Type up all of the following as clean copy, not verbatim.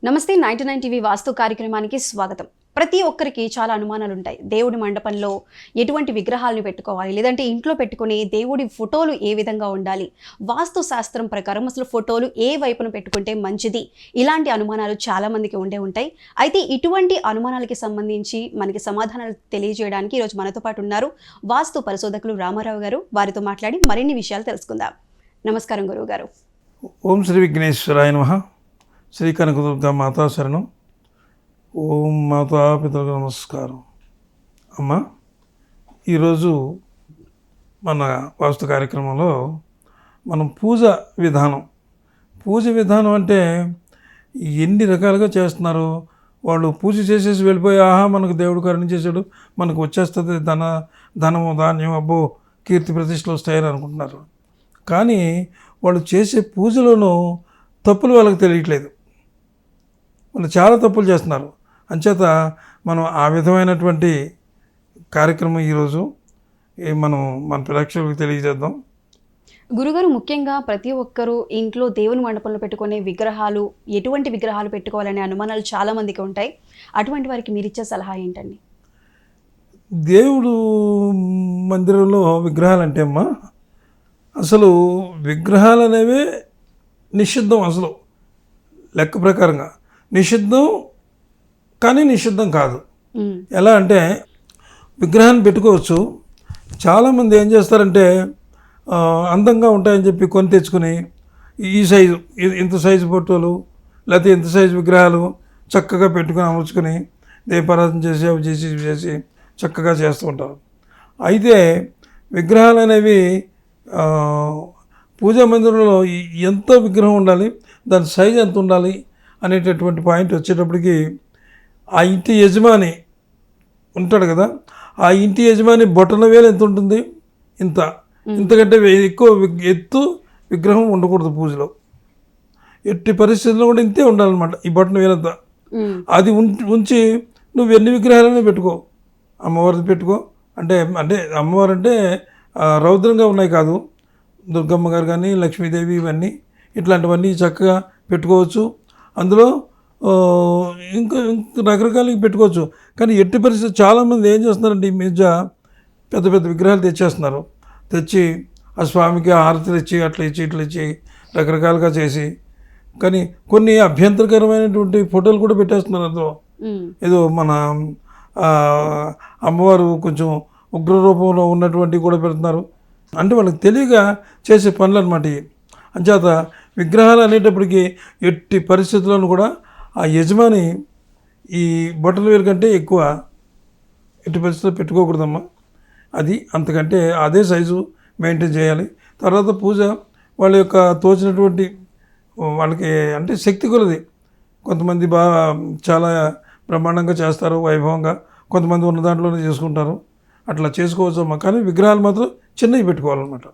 నమస్తే 99 టీవీ వాస్తు కార్యక్రమానికి స్వాగతం. ప్రతి ఒక్కరికి చాలా అనుమానాలు ఉంటాయి. దేవుడి మండపంలో ఎటువంటి విగ్రహాలను పెట్టుకోవాలి, లేదంటే ఇంట్లో పెట్టుకునే దేవుడి ఫోటోలు ఏ విధంగా ఉండాలి, వాస్తు శాస్త్రం ప్రకారం అసలు ఫోటోలు ఏ వైపున పెట్టుకుంటే మంచిది, ఇలాంటి అనుమానాలు చాలా మందికి ఉండే ఉంటాయి. అయితే ఇటువంటి అనుమానాలకి సంబంధించి మనకి సమాధానాలు తెలియజేయడానికి ఈరోజు మనతో పాటు ఉన్నారు వాస్తు పరిశోధకులు రామారావు గారు. వారితో మాట్లాడి మరిన్ని విషయాలు తెలుసుకుందాం. నమస్కారం గురువు గారు. ఓం శ్రీ విఘ్నేశ్వరాయ నమః. శ్రీ కనకదుర్గా మాతా శరణం. ఓం మాతా పితృలకు నమస్కారం. అమ్మ, ఈరోజు మన వాస్తు కార్యక్రమంలో మనం పూజ విధానం అంటే ఎన్ని రకాలుగా చేస్తున్నారు. వాళ్ళు పూజ చేసేసి వెళ్ళిపోయి మనకు దేవుడు కరుణించేసాడు, మనకు వచ్చేస్తుంది ధనము ధాన్యం, అబ్బో కీర్తి ప్రతిష్టలు వస్తాయని అనుకుంటున్నారు. కానీ వాళ్ళు చేసే పూజలోనూ తప్పులు వాళ్ళకి తెలియట్లేదు. వాళ్ళు చాలా తప్పులు చేస్తున్నారు. అంచేత మనం ఆ విధమైనటువంటి కార్యక్రమం ఈరోజు మన ప్రేక్షకులకు తెలియజేద్దాం. గురుగారు, ముఖ్యంగా ప్రతి ఒక్కరూ ఇంట్లో దేవుని మండపంలో పెట్టుకునే విగ్రహాలు, ఎటువంటి విగ్రహాలు పెట్టుకోవాలనే అనుమానాలు చాలా మందికి ఉంటాయి. అటువంటి వారికి మీరు ఇచ్చే సలహా ఏంటండి? దేవుడు మందిరంలో విగ్రహాలు అంటే అమ్మా, అసలు విగ్రహాలు అనేవి నిషిద్ధం. అసలు లెక్క ప్రకారంగా నిషిద్ధం, కానీ నిషిద్ధం కాదు. ఎలా అంటే విగ్రహాన్ని పెట్టుకోవచ్చు. చాలామంది ఏం చేస్తారంటే అందంగా ఉంటాయని చెప్పి కొని తెచ్చుకుని ఈ సైజు, ఇంత సైజు ఫోటోలు లేకపోతే ఇంత సైజు విగ్రహాలు చక్కగా పెట్టుకుని అమర్చుకొని దీపారాధన చేసి అవి చేసి చక్కగా చేస్తూ ఉంటారు. అయితే విగ్రహాలు అనేవి పూజా మందిరంలో ఎంత విగ్రహం ఉండాలి, దాని సైజు ఎంత ఉండాలి అనేటటువంటి పాయింట్ వచ్చేటప్పటికి ఆ ఇంటి యజమాని ఉంటాడు కదా, ఆ ఇంటి యజమాని బొటన వేలు ఎంత ఉంటుంది, ఇంతకంటే ఎక్కువ ఎత్తు విగ్రహం ఉండకూడదు పూజలో. ఎట్టి పరిస్థితుల్లో కూడా ఇంతే ఉండాలన్నమాట. ఈ బొటన వేలంతా అది ఉంచి నువ్వు ఎన్ని విగ్రహాలనే పెట్టుకో. అమ్మవారిది పెట్టుకో. అంటే అమ్మవారు అంటే రౌద్రంగా ఉన్నాయి కాదు, దుర్గమ్మ గారు కానీ లక్ష్మీదేవి, ఇవన్నీ ఇట్లాంటివన్నీ చక్కగా పెట్టుకోవచ్చు. అందులో ఇంకా రకరకాలకి పెట్టుకోవచ్చు. కానీ ఎట్టి పరిస్థితి చాలామంది ఏం చేస్తున్నారంటే ఈ మధ్య పెద్ద పెద్ద విగ్రహాలు తెచ్చి ఆ స్వామికి హారతులు ఇచ్చి ఇట్లా ఇచ్చి రకరకాలుగా చేసి, కానీ కొన్ని అభ్యంతరకరమైనటువంటి ఫోటోలు కూడా పెట్టేస్తున్నారు. అందులో ఏదో మన అమ్మవారు కొంచెం ఉగ్ర రూపంలో ఉన్నటువంటివి కూడా పెడుతున్నారు. అంటే వాళ్ళకి తెలియక చేసే పనులు అనమాట. అంచేత విగ్రహాలు అనేటప్పటికీ ఎట్టి పరిస్థితుల్లోనూ కూడా ఆ యజమాని ఈ బొట్టల వేలు కంటే ఎక్కువ ఎట్టి పరిస్థితుల్లో పెట్టుకోకూడదమ్మా. అది అంతకంటే అదే సైజు మెయింటైన్ చేయాలి. తర్వాత పూజ వాళ్ళ యొక్క తోచినటువంటి వాళ్ళకి అంటే శక్తి కొలది. కొంతమంది చాలా బ్రహ్మాండంగా చేస్తారు, వైభవంగా. కొంతమంది ఉన్న దాంట్లోనే చేసుకుంటారు. అట్లా చేసుకోవచ్చమ్మా. కానీ విగ్రహాలు మాత్రం చిన్నవి పెట్టుకోవాలన్నమాట.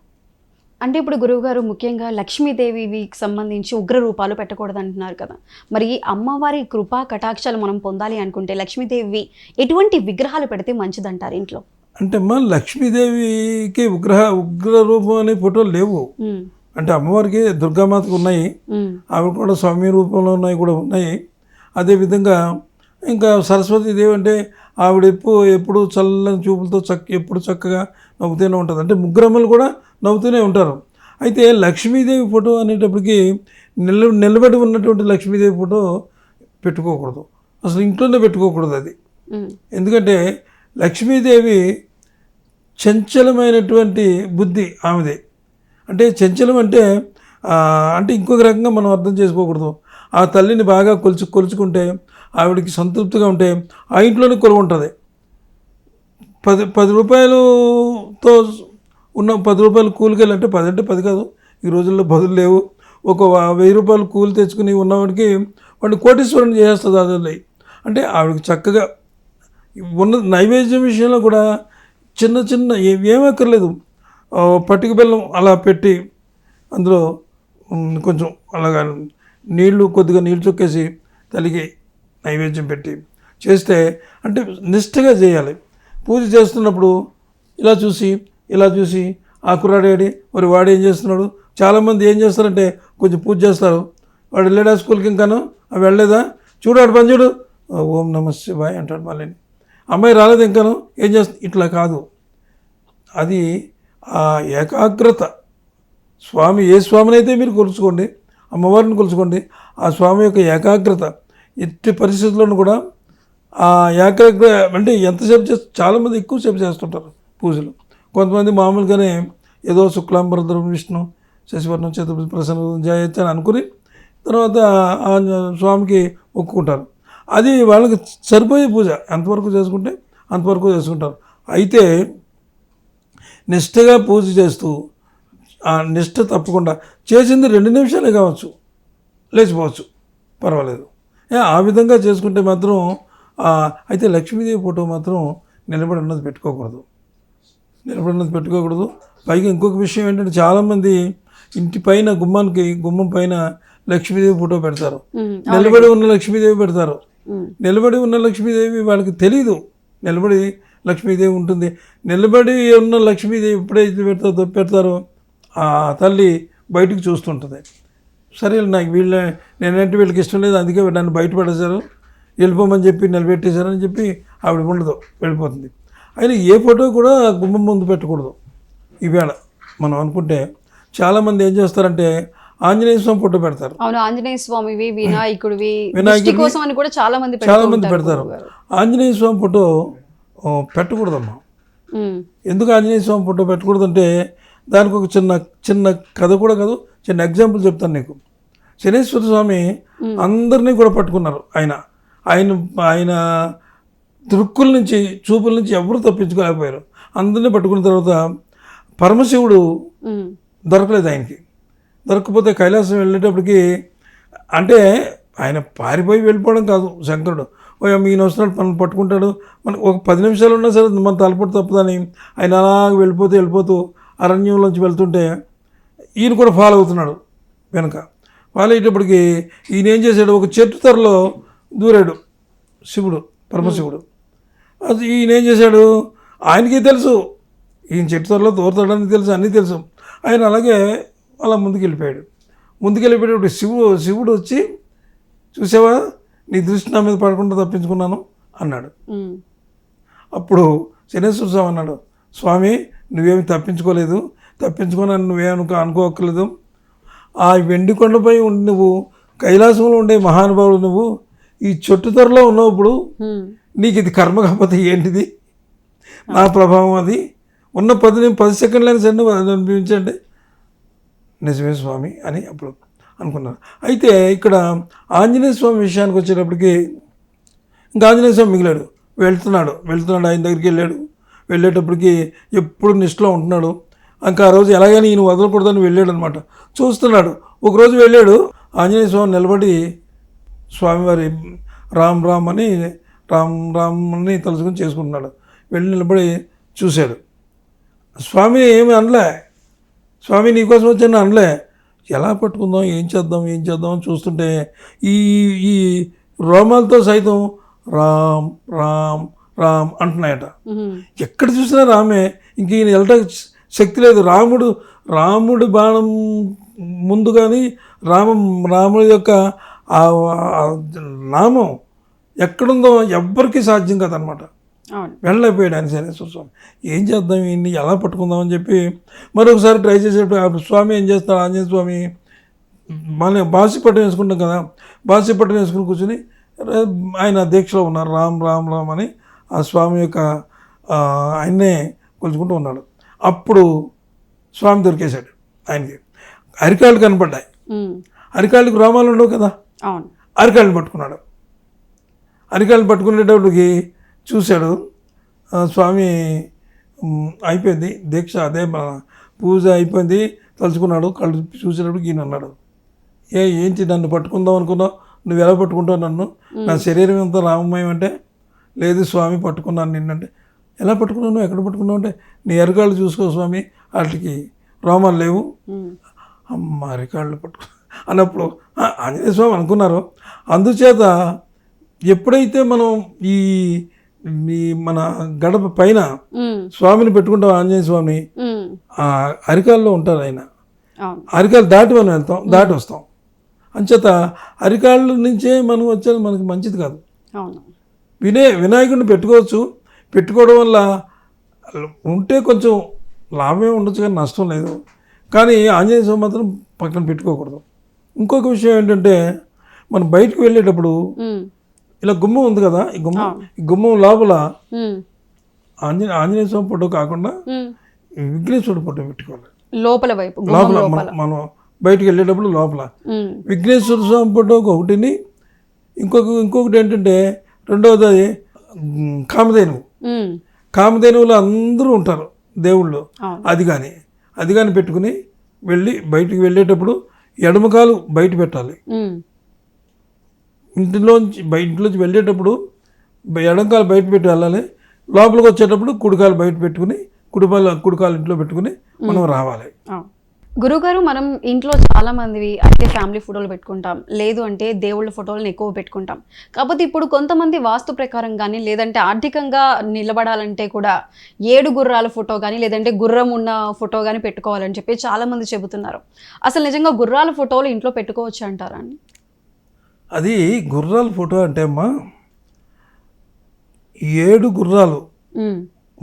అంటే ఇప్పుడు గురువుగారు, ముఖ్యంగా లక్ష్మీదేవికి సంబంధించి ఉగ్ర రూపాలు పెట్టకూడదు అంటున్నారు కదా, మరి అమ్మవారి కృపా కటాక్షాలు మనం పొందాలి అనుకుంటే లక్ష్మీదేవి ఎటువంటి విగ్రహాలు పెడితే మంచిదంటారు ఇంట్లో? అంటే అమ్మా, లక్ష్మీదేవికి ఉగ్ర రూపం అనే ఫోటోలు లేవు. అంటే అమ్మవారికి దుర్గామాతకు ఉన్నాయి, ఆవిడ కూడా స్వామి రూపంలో ఉన్నాయి. అదేవిధంగా ఇంకా సరస్వతీదేవి అంటే ఆవిడ ఎప్పుడు చల్లని చూపులతో ఎప్పుడు చక్కగా నవ్వుతూనే ఉంటుంది. అంటే ముగ్గురమ్మలు కూడా నవ్వుతూనే ఉంటారు. అయితే లక్ష్మీదేవి ఫోటో అనేటప్పటికి నిలబడి ఉన్నటువంటి లక్ష్మీదేవి ఫోటో పెట్టుకోకూడదు. అసలు ఇంట్లోనే పెట్టుకోకూడదు అది. ఎందుకంటే లక్ష్మీదేవి చంచలమైనటువంటి బుద్ధి ఆమెదే. అంటే చంచలం అంటే ఇంకొక రకంగా మనం అర్థం చేసుకోకూడదు. ఆ తల్లిని బాగా కొలుచుకుంటే, ఆవిడకి సంతృప్తిగా ఉంటే ఆ ఇంట్లోనే కొలువు ఉంటుంది. 10 రూపాయలతో ఉన్న 10 రూపాయలు కూలికి అంటే 10 అంటే 10 కాదు, ఈ రోజుల్లో బదులు లేవు. ఒక 1000 రూపాయలు కూలి తెచ్చుకుని ఉన్నవాడికి వాడిని కోటీశ్వరుని చేస్తుంది అది. అంటే ఆవిడకి చక్కగా ఉన్న నైవేద్యం విషయంలో కూడా చిన్న ఏమక్కర్లేదు, పట్టిక బెల్లం అలా పెట్టి అందులో కొంచెం అలాగా కొద్దిగా నీళ్ళు చొక్కేసి తల్లికి నైవేద్యం పెట్టి చేస్తే, అంటే నిష్ఠగా చేయాలి. పూజ చేస్తున్నప్పుడు ఇలా చూసి ఆ కుర్రాడేడి మరి వాడు ఏం చేస్తున్నాడు. చాలామంది ఏం చేస్తారంటే కొంచెం పూజ చేస్తారు, వాడు వెళ్ళాడా స్కూల్కి, ఇంకాను వెళ్ళలేదా, చూడాడు పని చూడు, ఓం నమ శివాయ అంటాడు. మళ్ళీ అమ్మాయి రాలేదు ఇంకాను, ఏం చేస్తుంది? ఇట్లా కాదు, అది ఆ ఏకాగ్రత. స్వామి ఏ స్వామిని అయితే మీరు కొలుచుకోండి, అమ్మవారిని కొలుచుకోండి, ఆ స్వామి యొక్క ఏకాగ్రత ఎట్టి పరిస్థితుల్లోనూ కూడా ఆ ఏకాగ్రత అంటే ఎంతసేపు చేస్తే చాలామంది ఎక్కువసేపు చేస్తుంటారు పూజలు. కొంతమంది మామూలుగానే ఏదో శుక్లాంబరధరం విష్ణు శశివర్ణం చతుర్భుజ ప్రసన్న జయచ్చ అని అనుకుని తర్వాత ఆ స్వామికి మొక్కుకుంటారు. అది వాళ్ళకి సరిపోయే పూజ, ఎంతవరకు చేసుకుంటే అంతవరకు చేసుకుంటారు. అయితే నిష్ఠగా పూజ చేస్తూ ఆ నిష్ఠ తప్పకుండా చేసింది 2 నిమిషాలే కావచ్చు, లేచిపోవచ్చు, పర్వాలేదు. ఆ విధంగా చేసుకుంటే మాత్రం అయితే లక్ష్మీదేవి ఫోటో మాత్రం నిలబడి ఉన్నది పెట్టుకోకూడదు, నిలబడి ఉన్నది పెట్టుకోకూడదు. పైగా ఇంకొక విషయం ఏంటంటే చాలామంది ఇంటి పైన గుమ్మం పైన లక్ష్మీదేవి ఫోటో పెడతారు, నిలబడి ఉన్న లక్ష్మీదేవి పెడతారు. నిలబడి ఉన్న లక్ష్మీదేవి వాళ్ళకి తెలీదు నిలబడి లక్ష్మీదేవి ఉంటుంది. నిలబడి ఉన్న లక్ష్మీదేవి ఎప్పుడైతే పెడతారో ఆ తల్లి బయటకు చూస్తుంటుంది. సరే నాకు నేనంటే వీళ్ళకి ఇష్టం లేదు, అందుకే నన్ను బయట పడేశారు, వెళ్ళిపోమని చెప్పి నిలబెట్టేశారని చెప్పి ఆవిడ ఉండదు, వెళ్ళిపోతుంది. అయినా ఏ ఫోటో కూడా గుమ్మం ముందు పెట్టకూడదు. ఈవేళ మనం అనుకుంటే చాలామంది ఏం చేస్తారంటే ఆంజనేయ స్వామి ఫోటో పెడతారు. అవును, ఆంజనేయ స్వామివి, వినాయకుడివి కోసం అని కూడా చాలా మంది పెడతారు. ఆంజనేయ స్వామి ఫోటో పెట్టకూడదమ్మా. ఎందుకు ఆంజనేయ స్వామి ఫోటో పెట్టకూడదంటే దానికి ఒక చిన్న కథ కూడా కాదు, చిన్న ఎగ్జాంపుల్ చెప్తాను నీకు. శనేశ్వర స్వామి అందరినీ కూడా పట్టుకున్నారు. ఆయన దృక్కుల నుంచి చూపుల నుంచి ఎవరు తప్పించుకోలేకపోయారు. అందరినీ పట్టుకున్న తర్వాత పరమశివుడు దొరకలేదు ఆయనకి. దొరకకపోతే కైలాసం వెళ్ళేటప్పటికి అంటే ఆయన పారిపోయి వెళ్ళిపోవడం కాదు శంకరుడు, ఈయన వస్తున్నాడు మనల్ని పట్టుకుంటాడు, మనకు ఒక 10 నిమిషాలు ఉన్నా సరే మన తలపొట్టు తప్పదని ఆయన అలాగ వెళ్ళిపోతూ అరణ్యంలోంచి వెళ్తుంటే ఈయన కూడా ఫాలో అవుతున్నాడు వెనక. ఫాలో అయ్యేటప్పటికి ఈయన ఏం చేశాడు, ఒక చెట్టు తరలో దూరాడు పరమశివుడు. అది ఈయన ఏం చేశాడు, ఆయనకి తెలుసు ఈయన చెట్టు తరలో దూరతాడని తెలుసు, అన్నీ తెలుసు. ఆయన అలాగే అలా ముందుకెళ్ళిపోయేటప్పుడు శివుడు వచ్చి, చూసావా నీ దృష్టి నా మీద పడకుండా తప్పించుకున్నాను అన్నాడు. అప్పుడు శనేశ్వర స్వామి అన్నాడు, స్వామి నువ్వేమి తప్పించుకోనని నువ్వేమనుకో అనుకోక్కర్లేదు. ఆ వెండి కొండపై నువ్వు కైలాసంలో ఉండే మహానుభావుడు, నువ్వు ఈ చెట్టు ధరలో ఉన్నావు. ఇప్పుడు నీకు ఇది కర్మ కాకపోతే ఏంటిది, నా ప్రభావం అది. ఉన్న 10 సెకండ్లైనా సరే అది అనిపించండి. నిజమే స్వామి అని అప్పుడు అనుకున్నారు. అయితే ఇక్కడ ఆంజనేయ స్వామి విషయానికి వచ్చేటప్పటికి ఇంకా ఆంజనేయ స్వామి మిగిలాడు. వెళ్తున్నాడు ఆయన దగ్గరికి వెళ్ళేటప్పటికి ఎప్పుడు నిష్ఠలో ఉంటున్నాడు. ఇంకా ఆ రోజు ఎలాగైనా ఈయన వదలకూడదని వెళ్ళాడు అనమాట. చూస్తున్నాడు. ఒకరోజు వెళ్ళాడు, ఆంజనేయ స్వామి నిలబడి స్వామివారి రామ్ అని తలుచుకొని చేసుకుంటున్నాడు. వెళ్ళి నిలబడి చూశాడు. స్వామి ఏమి అనలే, స్వామి నీకోసం వచ్చాను అనలే. ఎలా పట్టుకుందాం, ఏం చేద్దాం అని చూస్తుంటే ఈ రోమాలతో సైతం రామ్ రామ్ రామ్ అంటున్నాయట. ఎక్కడ చూసినా రామే. ఇంక ఈయన వెళ్ళటం శక్తి లేదు. రాముడి బాణం ముందు కానీ రాముడి యొక్క నామం ఎక్కడుందో ఎవ్వరికీ సాధ్యం కాదనమాట. వెళ్ళలేకపోయాడు ఆయన శనేశ్వర స్వామి. ఏం చేద్దాం ఈయన్ని, ఎలా పట్టుకుందామని చెప్పి మరొకసారి ట్రై చేసేటప్పుడు స్వామి ఏం చేస్తాడు, ఆంజనేయ స్వామి మన బాసిపట్టం వేసుకుంటాం కదా, బాసిపట్టం వేసుకుని కూర్చొని ఆయన దీక్షలో ఉన్నారు. రామ్ అని ఆ స్వామి యొక్క ఆయన్నే కొలుచుకుంటూ ఉన్నాడు. అప్పుడు స్వామి దొరికేశాడు ఆయనకి. అరికాళ్ళు కనపడ్డాయి. అరికాళ్ళకి రోమాలు ఉండవు కదా, అరికాళ్ళని పట్టుకున్నాడు. అరికాళ్ళని పట్టుకునేటప్పటికి చూశాడు స్వామి అయిపోయింది దీక్ష, అదే మన పూజ అయిపోయింది. తలుచుకున్నాడు. కళ్ళు చూసేటప్పటికి ఈయన అన్నాడు, ఏంటి నన్ను పట్టుకుందాం అనుకున్నావు, నువ్వు ఎలా పట్టుకుంటావు నన్ను, నా శరీరం ఎంత రామమయం అంటే, లేదు స్వామి పట్టుకున్నాను నిన్నంటే, ఎలా పట్టుకున్నావు, ఎక్కడ పట్టుకున్నావు అంటే, నీ అరికాళ్ళు చూసుకో స్వామి, వాటికి రోమాలు లేవు. అమ్మ అరికాళ్ళు పట్టుకు అన్నప్పుడు ఆంజనేయ స్వామి అనుకున్నారు. అందుచేత ఎప్పుడైతే మనం ఈ మన గడప పైన స్వామిని పెట్టుకుంటాం, ఆంజనేయ స్వామిని, ఆ అరికాల్లో ఉంటారు ఆయన. అరికాలు దాటి మనం వెళ్తాం, దాటి వస్తాం. అంచేత అరికాళ్ళ నుంచే మనం వచ్చేది మనకి మంచిది కాదు. అవును. వినాయకుడిని పెట్టుకోవచ్చు, పెట్టుకోవడం వల్ల ఉంటే కొంచెం లాభమే ఉండొచ్చు కానీ నష్టం లేదు. కానీ ఆంజనేయ స్వామి మాత్రం పక్కన పెట్టుకోకూడదు. ఇంకొక విషయం ఏంటంటే మనం బయటకు వెళ్ళేటప్పుడు ఇలా గుమ్మం ఉంది కదా, ఈ గుమ్మం లోపల ఆంజనేయ స్వామి ఫోటో కాకుండా విఘ్నేశ్వరుడు ఫోటో పెట్టుకోవాలి. లోపల వైపు లోపల మనం బయటకు వెళ్ళేటప్పుడు లోపల విఘ్నేశ్వర స్వామి ఫోటో ఒకటిని, ఇంకొకటి ఏంటంటే రెండవది కామధేనువులు అందరూ ఉంటారు దేవుళ్ళు. అది కానీ పెట్టుకుని బయటికి వెళ్ళేటప్పుడు ఎడమకాలు బయట పెట్టాలి. ఇంట్లోంచి వెళ్ళేటప్పుడు ఎడమకాలు బయట పెట్టి వెళ్ళాలి. లోపలికి వచ్చేటప్పుడు కుడికాలు బయట పెట్టుకుని కుడికాలు ఇంట్లో పెట్టుకుని మనం రావాలి. గురుగారు, మనం ఇంట్లో చాలా మందివి అయితే ఫ్యామిలీ ఫోటోలు పెట్టుకుంటాం, లేదు అంటే దేవుళ్ళ ఫోటోలను ఎక్కువ పెట్టుకుంటాం. కాకపోతే ఇప్పుడు కొంతమంది వాస్తు ప్రకారం కానీ లేదంటే ఆర్థికంగా నిలబడాలంటే కూడా 7 గుర్రాల ఫోటో కానీ లేదంటే గుర్రం ఉన్న ఫోటో కానీ పెట్టుకోవాలని చెప్పి చాలా మంది చెబుతున్నారు. అసలు నిజంగా గుర్రాల ఫోటోలు ఇంట్లో పెట్టుకోవచ్చు అంటారా అండి? అది గుర్రాల ఫోటో అంటే అమ్మా 7 గుర్రాలు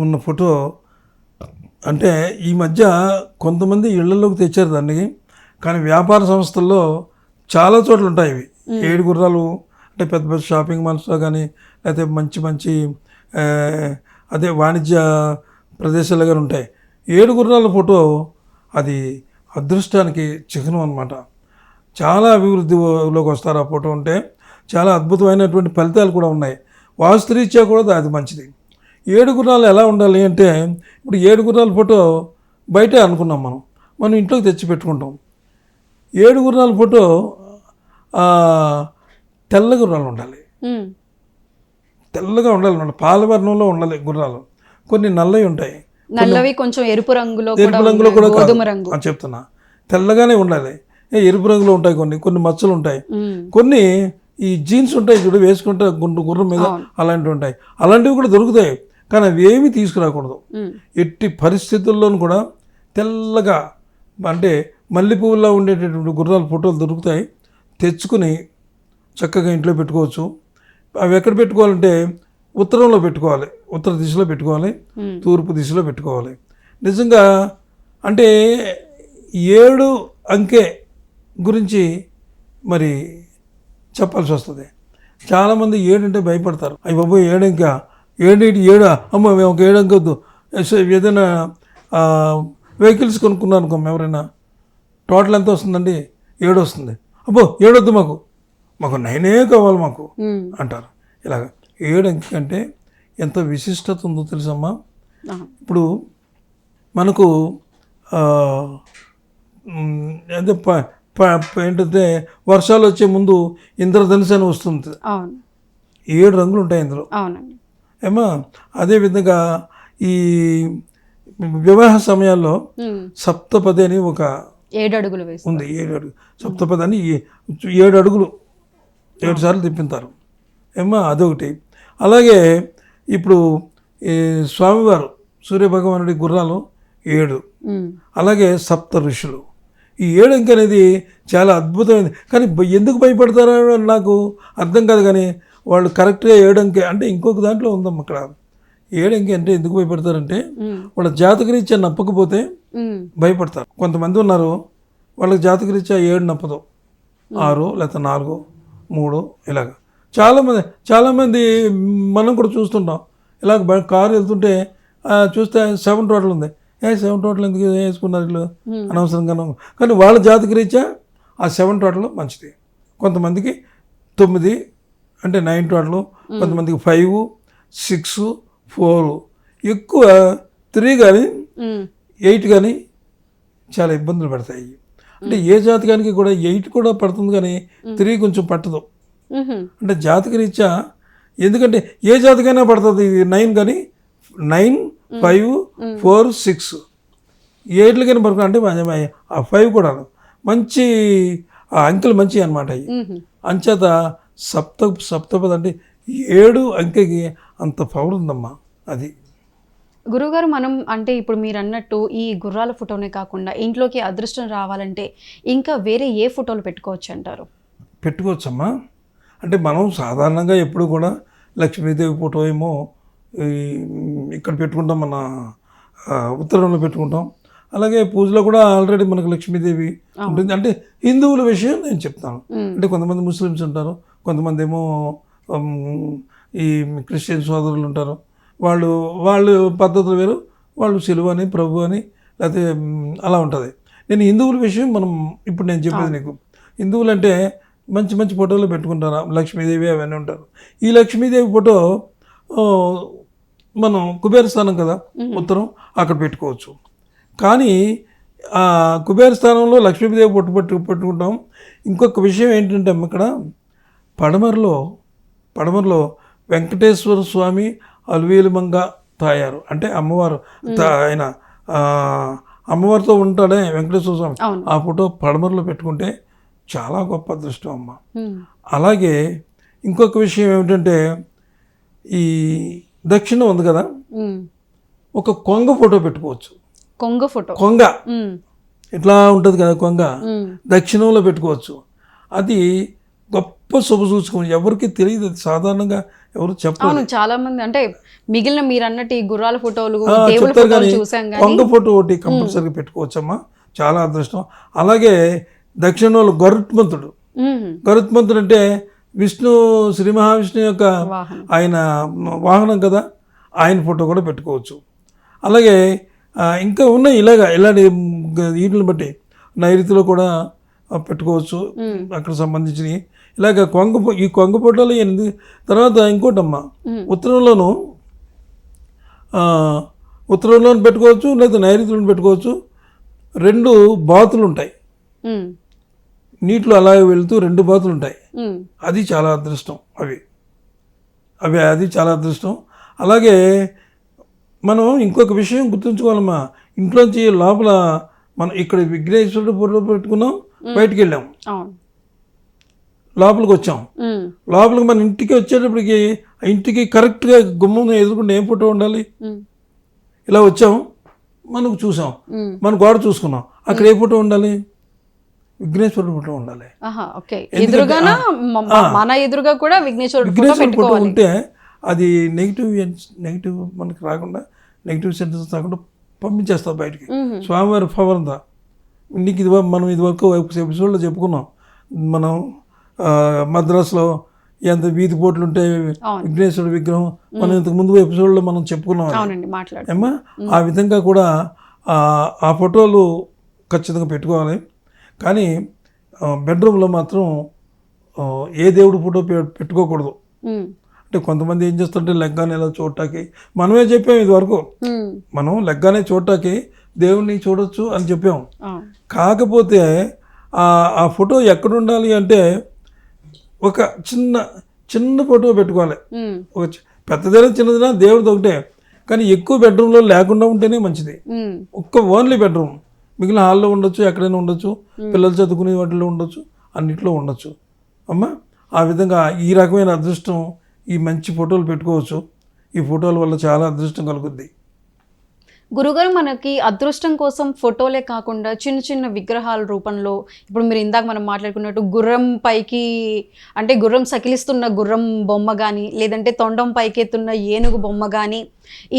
ఉన్న ఫోటో అంటే ఈ మధ్య కొంతమంది ఇళ్లలోకి తెచ్చారు దాన్ని. కానీ వ్యాపార సంస్థల్లో చాలా చోట్ల ఉంటాయి ఇవి 7 గుర్రాలు. అంటే పెద్ద పెద్ద షాపింగ్ మాల్స్లో కానీ లేకపోతే మంచి అదే వాణిజ్య ప్రదేశాలు కానీ ఉంటాయి. 7 గుర్రాల ఫోటో అది అదృష్టానికి చిహ్నం అన్నమాట. చాలా అభివృద్ధిలోకి వస్తారు ఆ ఫోటో ఉంటే. చాలా అద్భుతమైనటువంటి ఫలితాలు కూడా ఉన్నాయి. వాస్తురీత్యా కూడా అది మంచిది. 7 గుర్రాలు ఎలా ఉండాలి అంటే ఇప్పుడు 7 గుర్రాల ఫోటో బయటే అనుకున్నాం మనం ఇంట్లోకి తెచ్చి పెట్టుకుంటాం. 7 గుర్రాల ఫోటో తెల్ల గుర్రాలు ఉండాలి, తెల్లగా ఉండాలి, పాలవర్ణంలో ఉండాలి గుర్రాలు. కొన్ని నల్లవి ఉంటాయి, నల్లవి కొంచెం ఎరుపు రంగులో కూడా చెప్తున్నా, తెల్లగానే ఉండాలి. ఎరుపు రంగులో ఉంటాయి, కొన్ని మచ్చలు ఉంటాయి, కొన్ని ఈ జీన్స్ ఉంటాయి చూడు వేసుకుంటే గుర్రం మీద అలాంటివి ఉంటాయి. అలాంటివి కూడా దొరుకుతాయి కానీ అవి ఏమీ తీసుకురాకూడదు. ఎట్టి పరిస్థితుల్లోనూ కూడా తెల్లగా అంటే మల్లెపువ్వులా ఉండేటటువంటి గుర్రాల ఫోటోలు దొరుకుతాయి. తెచ్చుకుని చక్కగా ఇంట్లో పెట్టుకోవచ్చు. అవి ఎక్కడ పెట్టుకోవాలంటే ఉత్తరంలో పెట్టుకోవాలి, ఉత్తర దిశలో పెట్టుకోవాలి, తూర్పు దిశలో పెట్టుకోవాలి. నిజంగా అంటే 7 అంకె గురించి మరి చెప్పాల్సి వస్తుంది. చాలామంది 7 అంటే భయపడతారు. అయ్యి బాబోయ్ 7 ఇంకా 7 అమ్మ మేము ఒక 7 అంకె వద్దు. ఏదైనా వెహికల్స్ కొనుక్కున్నాను అనుకో, ఎవరైనా టోటల్ ఎంత వస్తుందండి? 7 వస్తుంది. అబ్బో 7 వద్దు, మాకు 9 కావాలి మాకు అంటారు. ఇలాగ 7 అంకె కంటే ఎంత విశిష్టత ఉందో తెలుసమ్మా. ఇప్పుడు మనకు అదే ఏంటంటే వర్షాలు వచ్చే ముందు ఇంద్రధనుసు అని వస్తుంది. 7 రంగులు ఉంటాయి ఇందులో ఏమా. అదేవిధంగా ఈ వివాహ సమయాల్లో సప్తపది అని ఒక 7 అడుగులు ఉంది. 7 అడుగులు సప్తపది అని 7 అడుగులు 7 సార్లు తిప్పుతారు ఏమా, అదొకటి. అలాగే ఇప్పుడు ఈ స్వామివారు సూర్యభగవానుడి గుర్రాలు 7, అలాగే సప్త ఋషులు. ఈ 7 అంకె అనేది చాలా అద్భుతమైనది. కానీ ఎందుకు భయపడతారో నాకు అర్థం కాదు. కానీ వాళ్ళు కరెక్ట్గా 7 అంకె అంటే ఇంకొక దాంట్లో ఉందమ్మ అక్కడ. 7 అంకె అంటే ఎందుకు భయపడతారంటే వాళ్ళ జాతకరీత్యా నప్పకపోతే భయపడతారు. కొంతమంది ఉన్నారు వాళ్ళకి జాతకరీత్యా 7 నప్పదు, 6 లేకపోతే 4, 3 ఇలాగ. చాలామంది మనం కూడా చూస్తుంటాం. ఇలాగ కారు వెళ్తుంటే చూస్తే 7 టోటల్ ఉంది. 7 టోటల్ ఎందుకు వేసుకున్నారు వీళ్ళు అనవసరంగా. కానీ వాళ్ళ జాతకరీత్యా ఆ 7 టోటల్ మంచిది. కొంతమందికి 9 అంటే 9 టోటల్, కొంతమందికి 5, 6, 4, ఎక్కువ 3 కానీ 8 కానీ చాలా ఇబ్బందులు పడతాయి. అంటే ఏ జాతకానికి కూడా 8 కూడా పడుతుంది కానీ 3 కొంచెం పట్టదు. అంటే జాతకరీత్యా ఎందుకంటే ఏ జాతకైనా పడుతుంది. ఇది 9 కానీ 9, 5, 4, 6 8 కానీ పడుతుంది. అంటే ఆ 5 కూడా మంచి అంకెలు మంచి అనమాట. అవి అంచేత సప్తపది అంటే 7 అంకెకి అంత పవర్ ఉందమ్మా. అది గురువుగారు, మనం అంటే ఇప్పుడు మీరు అన్నట్టు ఈ గుర్రాల ఫోటోనే కాకుండా ఇంట్లోకి అదృష్టం రావాలంటే ఇంకా వేరే ఏ ఫోటోలు పెట్టుకోవచ్చు అంటారు? పెట్టుకోవచ్చమ్మా. అంటే మనం సాధారణంగా ఎప్పుడు కూడా లక్ష్మీదేవి ఫోటో ఏమో ఇక్కడ పెట్టుకుంటాం, మన ఉత్తరంలో పెట్టుకుంటాం. అలాగే పూజలో కూడా ఆల్రెడీ మనకు లక్ష్మీదేవి ఉంటుంది. అంటే హిందువుల విషయం నేను చెప్తాను. అంటే కొంతమంది ముస్లిమ్స్ ఉంటారు, కొంతమంది ఏమో ఈ క్రిస్టియన్ సోదరులు ఉంటారు. వాళ్ళు పద్ధతులు వేరు, వాళ్ళు సిలువ అని ప్రభు అని లేకపోతే అలా ఉంటుంది. నేను హిందువుల విషయం ఇప్పుడు నేను చెప్పేది నీకు. హిందువులు అంటే మంచి మంచి ఫోటోలు పెట్టుకుంటారు, లక్ష్మీదేవి అవన్నీ ఉంటారు. ఈ లక్ష్మీదేవి ఫోటో మనం కుబేర స్థానం కదా ఉత్తరం, అక్కడ పెట్టుకోవచ్చు. కానీ ఆ కుబేర స్థానంలో లక్ష్మీదేవి పెట్టుకుంటాం. ఇంకొక విషయం ఏంటంటే ఇక్కడ పడమరలో వెంకటేశ్వర స్వామి అలువేలుమంగ తాయారు, అంటే అమ్మవారు ఆయన అమ్మవారితో ఉంటాడే వెంకటేశ్వర స్వామి, ఆ ఫోటో పడమరలో పెట్టుకుంటే చాలా గొప్ప అదృష్టం అమ్మ. అలాగే ఇంకొక విషయం ఏమిటంటే ఈ దక్షిణం ఉంది కదా, ఒక కొంగ ఫోటో పెట్టుకోవచ్చు. కొంగ ఇట్లా ఉంటుంది కదా కొంగ, దక్షిణంలో పెట్టుకోవచ్చు. అది గొప్ప శుభసూచకం. ఎవరికి తెలియదు, అది సాధారణంగా ఎవరు చెప్పారు. చాలా మంది అంటే మిగిలిన మీరు అన్నట్టు ఈ గుర్రాల ఫోటోలు చెప్తారు, కానీ కొంగ ఫోటో ఒకటి కంపల్సరీగా పెట్టుకోవచ్చమ్మా, చాలా అదృష్టం. అలాగే దక్షిణంలో గరుత్మంతుడు అంటే విష్ణు, శ్రీ మహావిష్ణు యొక్క ఆయన వాహనం కదా, ఆయన ఫోటో కూడా పెట్టుకోవచ్చు. అలాగే ఇంకా ఉన్నాయి ఇలాంటి వీటిని బట్టి నైరుతిలో కూడా పెట్టుకోవచ్చు, అక్కడ సంబంధించినవి. ఇలాగ ఈ కొంగ ఫోటోలు 8. తర్వాత ఇంకోటమ్మా, ఉత్తరంలోనూ పెట్టుకోవచ్చు, లేదా నైరుతిలో పెట్టుకోవచ్చు. 2 బాతులు ఉంటాయి నీటిలో అలాగే వెళుతూ, 2 బాతులు ఉంటాయి. అది చాలా అదృష్టం. అది చాలా అదృష్టం. అలాగే మనం ఇంకొక విషయం గుర్తుంచుకోవాలమ్మా, ఇంట్లోంచి లోపల మనం ఇక్కడ విఘ్నేశ్వరుడు ఫోటో పెట్టుకున్నాం, బయటికి వెళ్ళాం, లోపలికి వచ్చాం. లోపలికి మన ఇంటికి వచ్చేటప్పటికి ఇంటికి కరెక్ట్గా గుమ్మం ఎదుర్కొంటే ఏం ఫోటో ఉండాలి? ఇలా వచ్చాం, మనకు చూసాం, మన గోడ చూసుకున్నాం, అక్కడ ఏ ఫోటో ఉండాలి? విఘ్నేశ్వరుడు ఫోటో ఉండాలి. విఘ్నేశ్వరుడు ఫోటో ఉంటే అది నెగిటివ్ మనకి రాకుండా, నెగిటివ్ సెంటెన్స్ రాకుండా పంపించేస్తాం బయటికి. స్వామివారి పవర్ అంతా నీకు మనం ఇదివరకు ఎపిసోడ్లో చెప్పుకున్నాం. మనం మద్రాసులో ఎంత వీధి పోట్లు ఉంటే విఘ్నేశ్వరుడు విగ్రహం, మనం ఇంతకు ముందు ఎపిసోడ్లో మనం చెప్పుకున్నాం ఏమా. ఆ విధంగా కూడా ఆ ఫోటోలు ఖచ్చితంగా పెట్టుకోవాలి. కానీ బెడ్రూమ్లో మాత్రం ఏ దేవుడి ఫోటో పెట్టుకోకూడదు. అంటే కొంతమంది ఏం చేస్తుంటే లెగ్గానే ఇలా చూడటానికి, మనమే చెప్పాం ఇది వరకు, మనం లెగ్గానే చూడటానికి దేవుణ్ణి చూడొచ్చు అని చెప్పాం. కాకపోతే ఆ ఫోటో ఎక్కడ ఉండాలి అంటే ఒక చిన్న ఫోటో పెట్టుకోవాలి. ఒక పెద్దదైనా చిన్నదైనా దేవుడిది ఒకటే, కానీ ఎక్కువ బెడ్రూమ్లో లేకుండా ఉంటేనే మంచిది. ఓన్లీ బెడ్రూమ్, మిగిలిన హాల్లో ఉండొచ్చు, ఎక్కడైనా ఉండొచ్చు, పిల్లలు చదువుకునే వాటిలో ఉండొచ్చు, అన్నిట్లో ఉండొచ్చు అమ్మ. ఆ విధంగా ఈ రకమైన అదృష్టం, ఈ మంచి ఫోటోలు పెట్టుకోవచ్చు. ఈ ఫోటోల వల్ల చాలా అదృష్టం కలుగుద్ది. గురుగారు, మనకి అదృష్టం కోసం ఫోటోలే కాకుండా చిన్న చిన్న విగ్రహాల రూపంలో, ఇప్పుడు మీరు ఇందాక మనం మాట్లాడుకున్నట్టు గుర్రం పైకి అంటే గుర్రం సకిలిస్తున్న గుర్రం బొమ్మ కానీ, లేదంటే తొండం పైకెత్తున్న ఏనుగు బొమ్మ కానీ,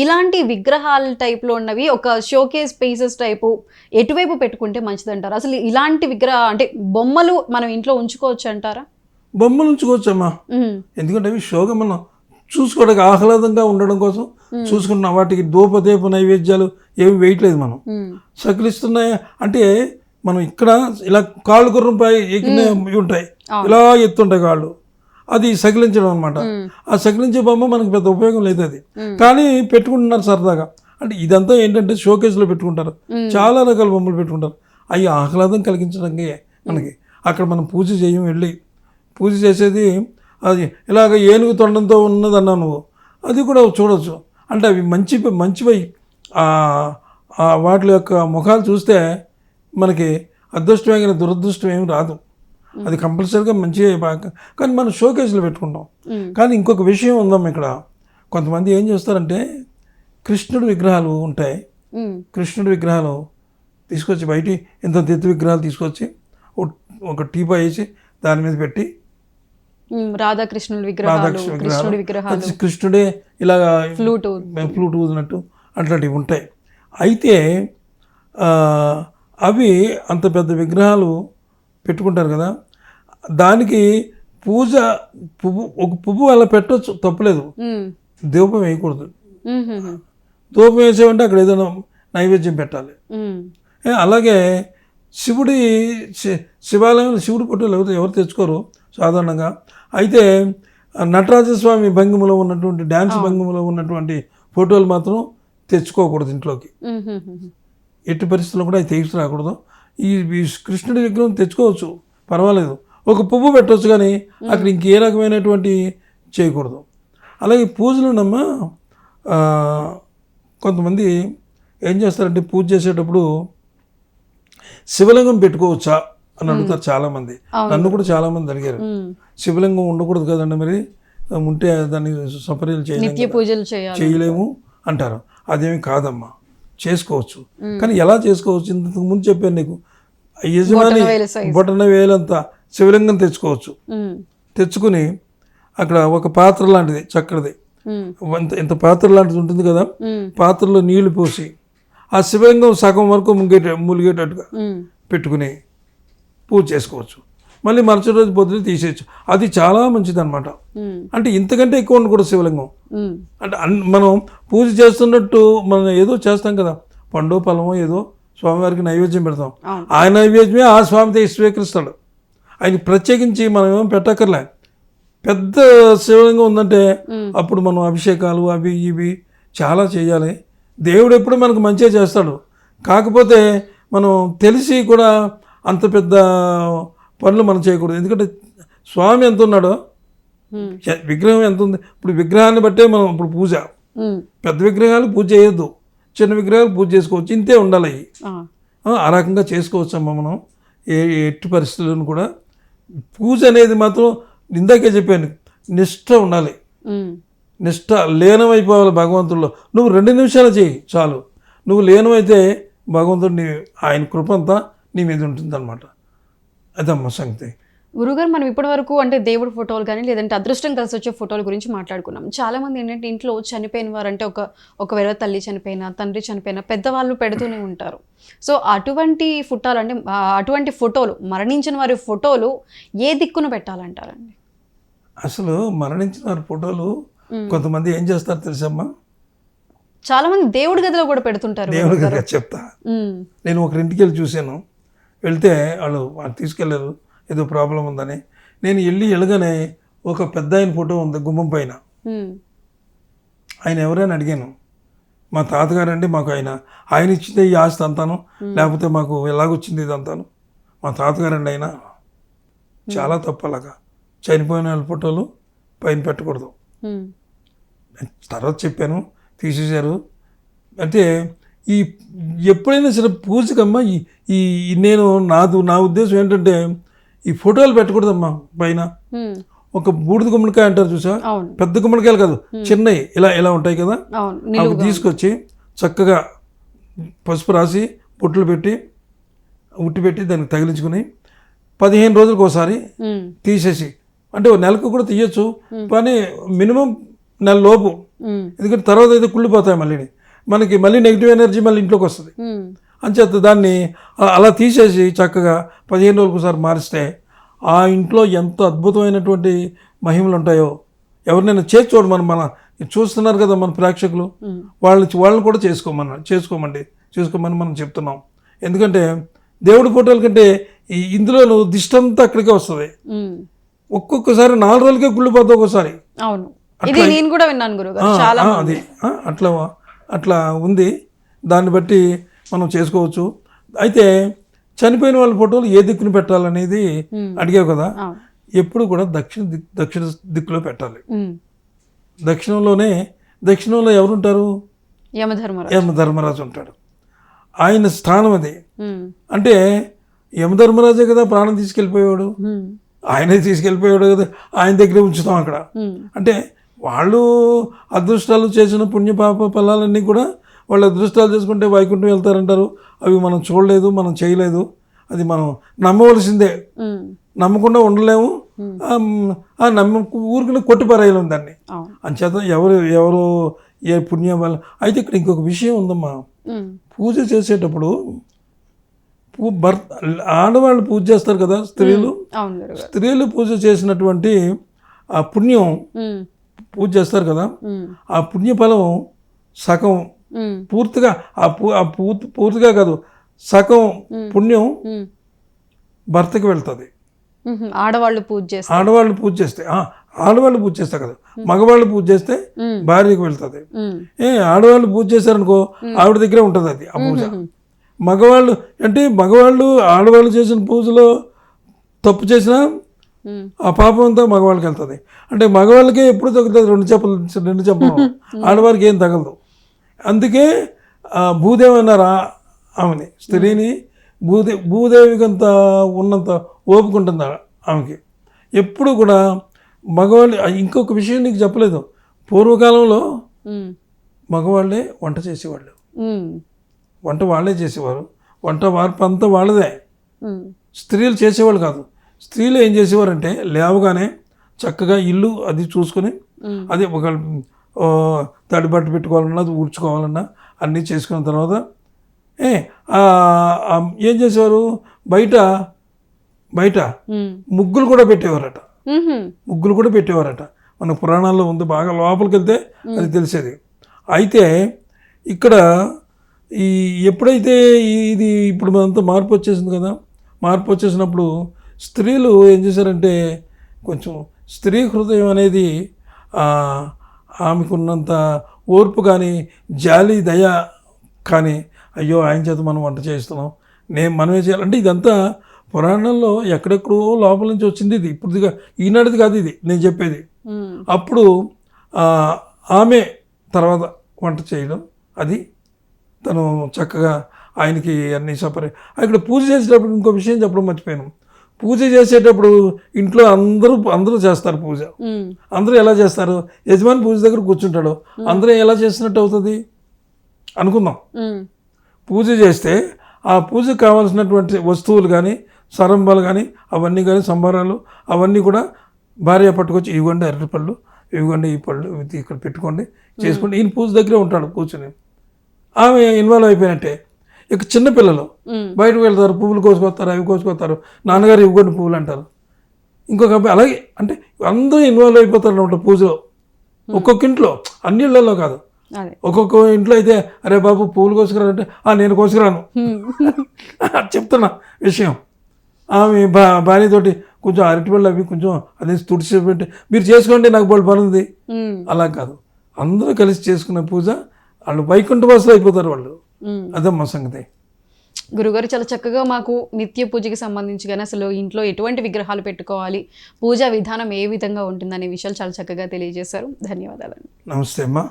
ఇలాంటి విగ్రహాల టైప్లో ఉన్నవి ఒక షోకేస్ పీసెస్ టైపు ఎటువైపు పెట్టుకుంటే మంచిదంటారు? అసలు ఇలాంటి అంటే బొమ్మలు మనం ఇంట్లో ఉంచుకోవచ్చు అంటారా? బొమ్మలు ఉంచుకోవచ్చమ్మా, ఎందుకంటే అవి షోగా మనం చూసుకోవడానికి ఆహ్లాదంగా ఉండడం కోసం చూసుకున్న వాటికి దూపదీప నైవేద్యాలు ఏమి వేయట్లేదు. మనం సకిలిస్తున్నాయి అంటే మనం ఇక్కడ ఇలా కాళ్ళు గుర్రంపై ఎక్కినవి ఉంటాయి, ఇలా ఎత్తుంటాయి కాళ్ళు, అది సకిలించడం అనమాట. ఆ సకిలించే బొమ్మ మనకి పెద్ద ఉపయోగం లేదు అది, కానీ పెట్టుకుంటున్నారు సరదాగా. అంటే ఇదంతా ఏంటంటే షోకేస్లో పెట్టుకుంటారు, చాలా రకాల బొమ్మలు పెట్టుకుంటారు. అవి ఆహ్లాదం కలిగించడానికి మనకి. అక్కడ మనం పూజ చేయం, వెళ్ళి పూజ చేసేది అది ఇలాగ ఏనుగు తొండంతో ఉన్నదన్నా నువ్వు, అది కూడా చూడవచ్చు. అంటే అవి మంచివి వాటి యొక్క ముఖాలు చూస్తే మనకి అదృష్టమైన దురదృష్టం ఏమి రాదు. అది కంపల్సరీగా మంచిగా బాగా, కానీ మనం షోకేస్లో పెట్టుకుంటాం. కానీ ఇంకొక విషయం ఉందాం ఇక్కడ, కొంతమంది ఏం చేస్తారంటే కృష్ణుడి విగ్రహాలు ఉంటాయి, కృష్ణుడి విగ్రహాలు తీసుకొచ్చి బయట ఇంత ఎత్తు విగ్రహాలు తీసుకొచ్చి ఒక టీపా వేసి దాని మీద పెట్టి రాధాకృష్ణుల విగ్రహాలు, కృష్ణుడి విగ్రహాలు, కృష్ణుడే ఇలాగా ఫ్లూట్ ఫ్లూట్ ఊదినట్టు అట్లాంటివి ఉంటాయి. అయితే అవి అంత పెద్ద విగ్రహాలు పెట్టుకుంటారు కదా, దానికి పూజ ఒక పువ్వు అలా పెట్టవచ్చు, తప్పులేదు. ధూపం వేయకూడదు. ధూపం వేసేవంటే అక్కడ ఏదైనా నైవేద్యం పెట్టాలి. అలాగే శివాలయంలో శివుడి ఫోటోలు ఎవరు తెచ్చుకోరు సాధారణంగా. అయితే నటరాజస్వామి భంగిమలో ఉన్నటువంటి డ్యాన్స్ భంగిమలో ఉన్నటువంటి ఫోటోలు మాత్రం తెచ్చుకోకూడదు ఇంట్లోకి. ఎట్టి పరిస్థితుల్లో కూడా అవి తీసుకురాకూడదు. ఈ కృష్ణుడి విగ్రహం తెచ్చుకోవచ్చు, పర్వాలేదు, ఒక పువ్వు పెట్టవచ్చు, కానీ అక్కడ ఇంకే రకమైనటువంటి చేయకూడదు. అలాగే పూజలోనమ్మ కొంతమంది ఏం చేస్తారంటే పూజ చేసేటప్పుడు శివలింగం పెట్టుకోవచ్చా అని అడుగుతారు చాలామంది. నన్ను కూడా చాలామంది అడిగారు, శివలింగం ఉండకూడదు కదండి, మరి ఉంటే దాన్ని సపర్యలు చేయలేము అంటారు. అదేమి కాదమ్మా, చేసుకోవచ్చు. కానీ ఎలా చేసుకోవచ్చు? ఇంతకు ముందు చెప్పాను నీకు, యజమాని బొటన వేలంతా శివలింగం తెచ్చుకోవచ్చు. తెచ్చుకుని అక్కడ ఒక పాత్ర లాంటిది చక్కటిది, ఇంత పాత్ర లాంటిది ఉంటుంది కదా, పాత్రలో నీళ్లు పోసి ఆ శివలింగం సగం వరకు ములిగేటట్టుగా పెట్టుకుని పూజ చేసుకోవచ్చు. మళ్ళీ మరుసటి రోజు పొద్దున తీసేయచ్చు. అది చాలా మంచిది అనమాట. అంటే ఇంతకంటే ఎక్కువ ఉండకూడదు శివలింగం. అంటే మనం పూజ చేస్తున్నట్టు మనం ఏదో చేస్తాం కదా, పండు ఫలమో ఏదో స్వామివారికి నైవేద్యం పెడతాం. ఆ నైవేద్యమే ఆ స్వామి స్వీకరిస్తాడు. ఆయన ప్రత్యేకించి మనం ఏమో పెట్టక్కర్లే. పెద్ద శివలింగం ఉందంటే అప్పుడు మనం అభిషేకాలు అవి ఇవి చాలా చేయాలి. దేవుడు ఎప్పుడు మనకు మంచిగా చేస్తాడు. కాకపోతే మనం తెలిసి కూడా అంత పెద్ద పనులు మనం చేయకూడదు. ఎందుకంటే స్వామి ఎంత ఉన్నాడో, విగ్రహం ఎంత ఉంది. ఇప్పుడు విగ్రహాన్ని బట్టే మనం ఇప్పుడు పూజ, పెద్ద విగ్రహాలు పూజ చేయొద్దు, చిన్న విగ్రహాలు పూజ చేసుకోవచ్చు. ఇంతే ఉండాలి. ఆ రకంగా చేసుకోవచ్చు అమ్మ. మనం ఎట్టి పరిస్థితులను కూడా పూజ అనేది మాత్రం ఇందాకే చెప్పాను, నిష్ఠ ఉండాలి. నిష్ఠ లీనమైపోవాలి భగవంతుల్లో. నువ్వు 2 నిమిషాలు చేయి చాలు. నువ్వు లీనమైతే భగవంతుడిని ఆయన కృపంతా నీ మీద ఉంటుంది అనమాట. అదమ్మ సంగతి. గురుగారు, మనం ఇప్పటి వరకు అంటే దేవుడి ఫోటోలు కానీ లేదంటే అదృష్టం కలిసి వచ్చే ఫోటోల గురించి మాట్లాడుకున్నాం. చాలామంది ఏంటంటే ఇంట్లో చనిపోయిన వారు అంటే ఒకవేళ తల్లి చనిపోయినా, తండ్రి చనిపోయినా పెద్దవాళ్ళు పెడుతూనే ఉంటారు. సో అటువంటి ఫోటోలు అంటే అటువంటి ఫోటోలు, మరణించిన వారి ఫోటోలు ఏ దిక్కున పెట్టాలంటారండి? అసలు మరణించిన వారి ఫోటోలు కొంతమంది ఏం చేస్తారు తెలుసమ్మా, చాలామంది దేవుడి గదిలో కూడా పెడుతుంటారు. దేవుడి గదిలో చెప్తా. నేను ఒకరింటికి వెళ్ళి చూశాను. వెళ్తే వాళ్ళు తీసుకెళ్ళారు, ఏదో ప్రాబ్లం ఉందని. నేను వెళ్ళగానే ఒక పెద్ద ఆయన ఫోటో ఉంది గుమ్మం పైన. ఆయన ఎవరైనా అడిగాను, మా తాతగారు అండి, మాకు ఆయన ఇచ్చిందే ఈ ఆస్తి అంతాను, లేకపోతే మాకు ఎలాగొచ్చింది ఇది అంతాను. మా తాతగారు అండి ఆయన. చాలా తప్పు అలాగా చనిపోయిన వాళ్ళ ఫోటోలు పైన పెట్టకూడదు. తర్వాత చెప్పాను, తీసేశారు. అంటే ఈ ఎప్పుడైనా సరే పూజకమ్మా ఈ నేను నా ఉద్దేశం ఏంటంటే ఈ ఫోటోలు పెట్టకూడదమ్మా పైన. ఒక బూడిద గుమ్మడికాయ అంటారు చూసా, పెద్ద గుమ్మడికాయలు కాదు, చిన్నవి ఇలా ఉంటాయి కదా, అవి తీసుకొచ్చి చక్కగా పసుపు రాసి బొట్లు పెట్టి ఉట్టి పెట్టి దానికి తగిలించుకుని 15 రోజులకు ఒకసారి తీసేసి, అంటే నెలకు కూడా తీయచ్చు, కానీ మినిమం నెల లోపు. ఎందుకంటే తర్వాత అయితే కుళ్ళిపోతాయి, మనకి మళ్ళీ నెగిటివ్ ఎనర్జీ మళ్ళీ ఇంట్లోకి వస్తుంది. అంచేత దాన్ని అలా తీసేసి చక్కగా 15 రోజులకు ఒకసారి మారిస్తే ఆ ఇంట్లో ఎంత అద్భుతమైనటువంటి మహిమలు ఉంటాయో. ఎవరినైనా చేర్చోడు, మన చూస్తున్నారు కదా మన ప్రేక్షకులు, వాళ్ళని కూడా చేసుకోమని మనం చెప్తున్నాం. ఎందుకంటే దేవుడి ఫోటోల కంటే ఇందులో దిష్టి అంతా అక్కడికే వస్తుంది. ఒక్కొక్కసారి 4 రోజులకే కుళ్ళిపోతుంది ఒక్కోసారి. అది అట్లా ఉంది. దాన్ని బట్టి మనం చేసుకోవచ్చు. అయితే చనిపోయిన వాళ్ళ ఫోటోలు ఏ దిక్కున పెట్టాలనేది అడిగావు కదా, ఎప్పుడు కూడా దక్షిణ దిక్కులో పెట్టాలి. దక్షిణంలో ఎవరుంటారు? యమధర్మరాజు ఉంటాడు. ఆయన స్థానం అది. అంటే యమధర్మరాజే కదా ప్రాణం తీసుకెళ్ళిపోయాడు, ఆయనే తీసుకెళ్ళిపోయాడు కదా, ఆయన దగ్గరే ఉంచుతాం అక్కడ. అంటే వాళ్ళు అదృష్టాలు చేసిన పుణ్యపాప ఫలాలన్నీ కూడా వాళ్ళు అదృష్టాలు చేసుకుంటే వైకుంఠం వెళ్తారంటారు. అవి మనం చూడలేదు, మనం చేయలేదు. అది మనం నమ్మవలసిందే, నమ్మకుండా ఉండలేము. ఊరికి కొట్టిపారేయలేము దాన్ని. అంచేత ఎవరు ఏ పుణ్యం వల్ల. అయితే ఇక్కడ ఇంకొక విషయం ఉందమ్మా, పూజ చేసేటప్పుడు ఆడవాళ్ళు పూజ చేస్తారు కదా, స్త్రీలు పూజ చేసినటువంటి ఆ పుణ్యం పూజ చేస్తారు కదా, ఆ పుణ్యఫలం సగం పూర్తిగా పూర్తిగా కాదు, సగం పుణ్యం భర్తకి వెళ్తుంది. ఆడవాళ్ళు పూజ చేస్తే ఆడవాళ్ళు పూజ చేస్తారు కదా, మగవాళ్ళు పూజ చేస్తే భార్యకి వెళ్తుంది. ఆడవాళ్ళు పూజ చేశారనుకో ఆవిడ దగ్గరే ఉంటుంది అది ఆ పూజ. మగవాళ్ళు ఆడవాళ్ళు చేసిన పూజలో తప్పు చేసినా ఆ పాపం అంతా మగవాళ్ళకి వెళ్తుంది. అంటే మగవాళ్ళకే ఎప్పుడు తగ్గుతుంది, రెండు చెప్పలు ఆడవారికి ఏం తగలదు. అందుకే భూదేవి అన్నారు ఆమెని, స్త్రీని భూదేవికి అంత ఉన్నంత ఓపుకుంటుంది ఆమెకి ఎప్పుడు కూడా. మగవాళ్ళు ఇంకొక విషయం నీకు చెప్పలేదు, పూర్వకాలంలో మగవాళ్ళే వంట చేసేవాళ్ళు, వంట వాళ్ళే చేసేవారు, వంట వార్పు అంతా వాళ్ళదే, స్త్రీలు చేసేవాళ్ళు కాదు. స్త్రీలు ఏం చేసేవారంటే లేవగానే చక్కగా ఇల్లు అది చూసుకొని, అది ఒక తడిబట్ట పెట్టుకోవాలన్నా ఊడ్చుకోవాలన్నా అన్నీ చేసుకున్న తర్వాత ఏం చేసేవారు, బయట ముగ్గులు కూడా పెట్టేవారట. మన పురాణాల్లో ఉంది, బాగా లోపలికి వెళ్తే అది తెలిసేది. అయితే ఇక్కడ ఎప్పుడైతే ఇది ఇప్పుడు మనంతా మార్పు వచ్చేసింది కదా, మార్పు వచ్చేసినప్పుడు స్త్రీలు ఏం చేశారంటే కొంచెం స్త్రీ హృదయం అనేది ఆమెకున్నంత ఓర్పు కానీ జాలి దయ కానీ, అయ్యో ఆయన చేత మనం వంట చేస్తున్నాం, మనమే చేయాలంటే ఇదంతా పురాణాల్లో ఎక్కడెక్కడో లోపల నుంచి వచ్చింది. ఇది ఇప్పుడుదిగా ఈనాటిది కాదు ఇది నేను చెప్పేది. అప్పుడు ఆమె తర్వాత వంట చేయడం, అది తను చక్కగా ఆయనకి అన్ని ఇక్కడ పూజ చేసేటప్పుడు ఇంకో విషయం చెప్పడం మర్చిపోయాను. పూజ చేసేటప్పుడు ఇంట్లో అందరూ చేస్తారు పూజ. అందరూ ఎలా చేస్తారు, యజమాని పూజ దగ్గర కూర్చుంటాడు, అందరూ ఎలా చేసినట్టు అవుతుంది అనుకుందాం. పూజ చేస్తే ఆ పూజకు కావాల్సినటువంటి వస్తువులు కానీ సరంబాలు కానీ అవన్నీ కానీ సంబారాలు అవన్నీ కూడా భార్య పట్టుకొచ్చి, ఇవ్వండి అరటిపళ్ళు, ఇవ్వండి ఈ పళ్ళు ఇక్కడ పెట్టుకోండి చేసుకోండి. ఈయన పూజ దగ్గరే ఉంటాడు కూర్చొని. ఆమె ఇన్వాల్వ్ అయిపోయినట్టే. ఇక చిన్నపిల్లలు బయటకు వెళ్తారు, పువ్వులు కోసుకొస్తారు, అవి కోసుకొస్తారు, నాన్నగారు ఇవ్వండి పువ్వులు అంటారు. ఇంకొక అబ్బాయి అలాగే, అంటే అందరూ ఇన్వాల్వ్ అయిపోతారు అనమాట పూజలో. ఒక్కొక్క ఇంట్లో, అన్ని ఇళ్లలో కాదు, ఒక్కొక్క ఇంట్లో అయితే అరే బాబు పువ్వులు కోసుకురారంటే నేను కోసుకురాను చెప్తున్నా విషయం. ఆమె భార్యతోటి కొంచెం అరటిపళ్ళు అవి కొంచెం అది తుడిచి పెట్టి మీరు చేసుకోండి నాకు బోల్డ్ పని ఉంది, అలా కాదు. అందరూ కలిసి చేసుకున్న పూజ వాళ్ళు వైకుంఠవాసులు అయిపోతారు వాళ్ళు. అదమ్మా సంగతి. గురుగారు చాలా చక్కగా మాకు నిత్య పూజకి సంబంధించి కానీ అసలు ఇంట్లో ఎటువంటి విగ్రహాలు పెట్టుకోవాలి, పూజా విధానం ఏ విధంగా ఉంటుందనే విషయాలు చాలా చక్కగా తెలియజేశారు. ధన్యవాదాలు. నమస్తే అమ్మా.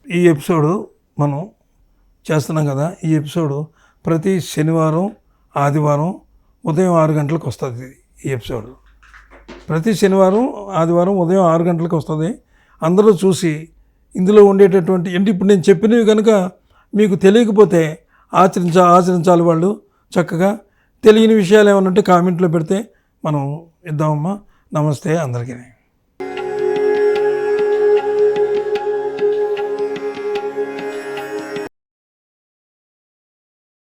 ఈ ఎపిసోడు మనం చేస్తున్నాం కదా, ఈ ఎపిసోడు ప్రతి శనివారం ఆదివారం ఉదయం 6 గంటలకు వస్తుంది. ఈ ఎపిసోడ్ ప్రతి శనివారం ఆదివారం ఉదయం 6 గంటలకు వస్తుంది. అందరూ చూసి ఇందులో ఉండేటటువంటి ఇప్పుడు నేను చెప్పినవి కనుక మీకు తెలియకపోతే ఆచరించాలి వాళ్ళు. చక్కగా తెలియని విషయాలు ఏమన్నా ఉంటే కామెంట్లో పెడితే మనం ఇద్దామమ్మా. నమస్తే అందరికీ.